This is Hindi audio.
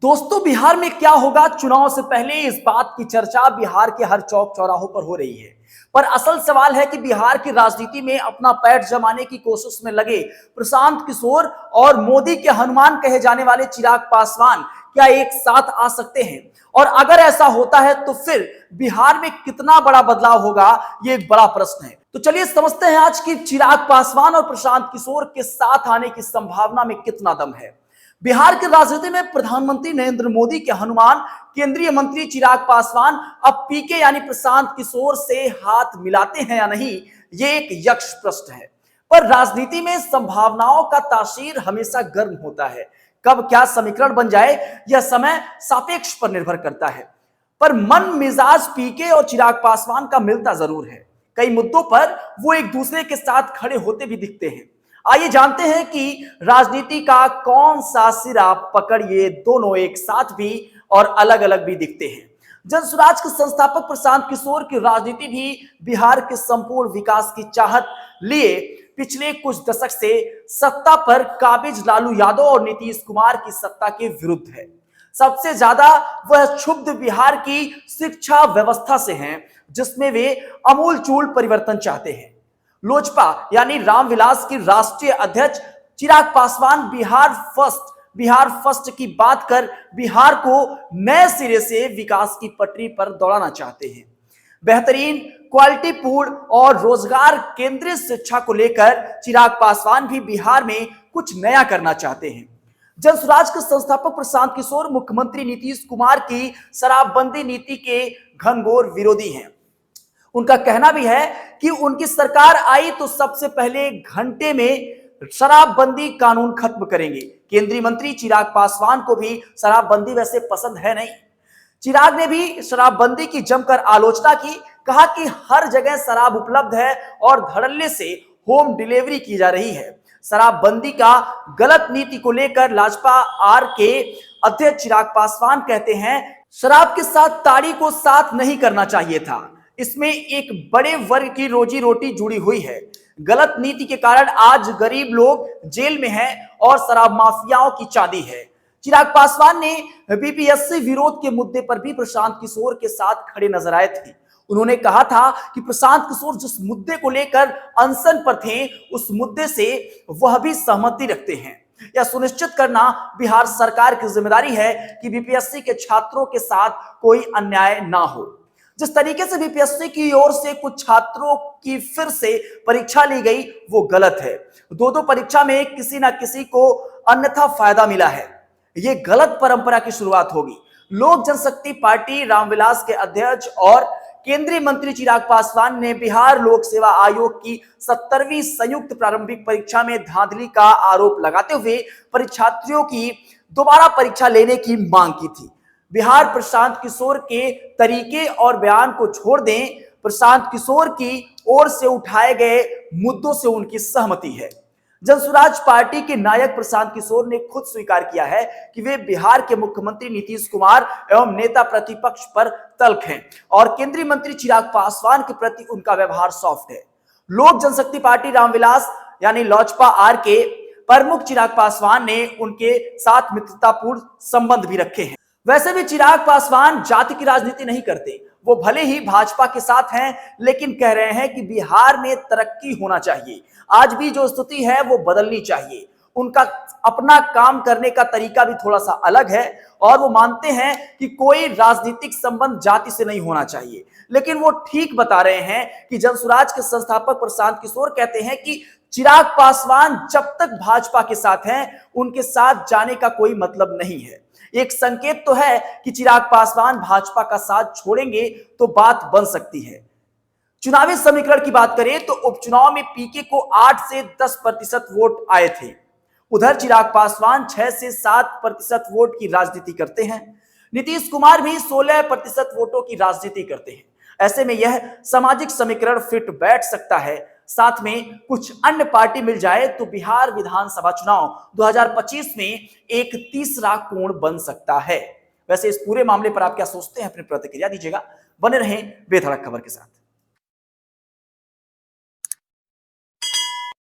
दोस्तों, बिहार में क्या होगा चुनाव से पहले इस बात की चर्चा बिहार के हर चौक चौराहों पर हो रही है। पर असल सवाल है कि बिहार की राजनीति में अपना पैर जमाने की कोशिश में लगे प्रशांत किशोर और मोदी के हनुमान कहे जाने वाले चिराग पासवान क्या एक साथ आ सकते हैं? और अगर ऐसा होता है तो फिर बिहार में कितना बड़ा बदलाव होगा, ये एक बड़ा प्रश्न है। तो चलिए समझते हैं आज की चिराग पासवान और प्रशांत किशोर के साथ आने की संभावना में कितना दम है। बिहार की राजनीति में प्रधानमंत्री नरेंद्र मोदी के हनुमान केंद्रीय मंत्री चिराग पासवान अब पीके यानी प्रशांत किशोर से हाथ मिलाते हैं या नहीं, ये एक यक्ष प्रश्न है। पर राजनीति में संभावनाओं का तासीर हमेशा गर्म होता है। कब क्या समीकरण बन जाए यह समय सापेक्ष पर निर्भर करता है। पर मन मिजाज पीके और चिराग पासवान का मिलता जरूर है। कई मुद्दों पर वो एक दूसरे के साथ खड़े होते भी दिखते हैं। आइए जानते हैं कि राजनीति का कौन सा सिरा पकड़ ये दोनों एक साथ भी और अलग अलग भी दिखते हैं। जनसुराज के संस्थापक प्रशांत किशोर की राजनीति भी बिहार के संपूर्ण विकास की चाहत लिए पिछले कुछ दशक से सत्ता पर काबिज लालू यादव और नीतीश कुमार की सत्ता के विरुद्ध है। सबसे ज्यादा वह क्षुब्ध बिहार की शिक्षा व्यवस्था से हैं, जिसमें वे अमूलचूल परिवर्तन चाहते हैं। लोजपा यानी रामविलास की राष्ट्रीय अध्यक्ष चिराग पासवान बिहार फर्स्ट की बात कर बिहार को नए सिरे से विकास की पटरी पर दौड़ाना चाहते हैं। बेहतरीन क्वालिटी पूर्ण और रोजगार केंद्रित शिक्षा को लेकर चिराग पासवान भी बिहार में कुछ नया करना चाहते हैं। जनसुराज के संस्थापक प्रशांत किशोर मुख्यमंत्री नीतीश कुमार की शराबबंदी नीति के घनघोर विरोधी हैं। उनका कहना भी है कि उनकी सरकार आई तो सबसे पहले घंटे में शराबबंदी कानून खत्म करेंगे। केंद्रीय मंत्री चिराग पासवान को भी शराबबंदी वैसे पसंद है नहीं। चिराग ने भी शराबबंदी की जमकर आलोचना की, कहा कि हर जगह शराब उपलब्ध है और धड़ल्ले से होम डिलीवरी की जा रही है। शराबबंदी का गलत नीति को लेकर लाजपा आर के अध्यक्ष चिराग पासवान कहते हैं, शराब के साथ ताड़ी को साथ नहीं करना चाहिए था। इसमें एक बड़े वर्ग की रोजी रोटी जुड़ी हुई है। गलत नीति के कारण आज गरीब लोग जेल में हैं और शराब माफियाओं की चांदी है। चिराग पासवान ने बीपीएससी विरोध के मुद्दे पर भी प्रशांत किशोर के साथ खड़े नजर आए थे। उन्होंने कहा था कि प्रशांत किशोर जिस मुद्दे को लेकर अनशन पर थे, उस मुद्दे से वह भी सहमति रखते हैं। यह सुनिश्चित करना बिहार सरकार की जिम्मेदारी है कि बीपीएससी के छात्रों के साथ कोई अन्याय ना हो। जिस तरीके से बीपीएससी की ओर से कुछ छात्रों की फिर से परीक्षा ली गई, वो गलत है। दो परीक्षा में किसी ना किसी को अन्यथा फायदा मिला है। ये गलत परंपरा की शुरुआत होगी। लोक जनशक्ति पार्टी रामविलास के अध्यक्ष और केंद्रीय मंत्री चिराग पासवान ने बिहार लोक सेवा आयोग की 70वीं संयुक्त प्रारंभिक परीक्षा में धांधली का आरोप लगाते हुए परीक्षार्थियों की दोबारा परीक्षा लेने की मांग की थी। बिहार प्रशांत किशोर के तरीके और बयान को छोड़ दें, प्रशांत किशोर की ओर से उठाए गए मुद्दों से उनकी सहमति है। जनसुराज पार्टी के नायक प्रशांत किशोर ने खुद स्वीकार किया है कि वे बिहार के मुख्यमंत्री नीतीश कुमार एवं नेता प्रतिपक्ष पर तल्ख हैं और केंद्रीय मंत्री चिराग पासवान के प्रति उनका व्यवहार सॉफ्ट है। लोक जनशक्ति पार्टी रामविलास यानी लोजपा आर के प्रमुख चिराग पासवान ने उनके साथ मित्रतापूर्ण संबंध भी रखे हैं। वैसे भी चिराग पासवान जाति की राजनीति नहीं करते। वो भले ही भाजपा के साथ हैं, लेकिन कह रहे हैं कि बिहार में तरक्की होना चाहिए। आज भी जो स्थिति है वो बदलनी चाहिए। उनका अपना काम करने का तरीका भी थोड़ा सा अलग है और वो मानते हैं कि कोई राजनीतिक संबंध जाति से नहीं होना चाहिए। लेकिन वो ठीक बता रहे हैं कि जनसुराज के संस्थापक प्रशांत किशोर कहते हैं कि चिराग पासवान जब तक भाजपा के साथ हैं, उनके साथ जाने का कोई मतलब नहीं है। एक संकेत तो है कि चिराग पासवान भाजपा का साथ छोड़ेंगे तो बात बन सकती है। चुनावी समीकरण की बात करें तो उपचुनाव में पीके को 8 से 10% वोट आए थे। उधर चिराग पासवान 6 से 7% वोट की राजनीति करते हैं। नीतीश कुमार भी 16% वोटों की राजनीति करते हैं। ऐसे में यह सामाजिक समीकरण फिट बैठ सकता है। साथ में कुछ अन्य पार्टी मिल जाए तो बिहार विधानसभा चुनाव 2025 में एक तीसरा कोण बन सकता है। वैसे इस पूरे मामले पर आप क्या सोचते हैं? अपनी प्रतिक्रिया दीजिएगा। बने रहें बेधड़क खबर के साथ।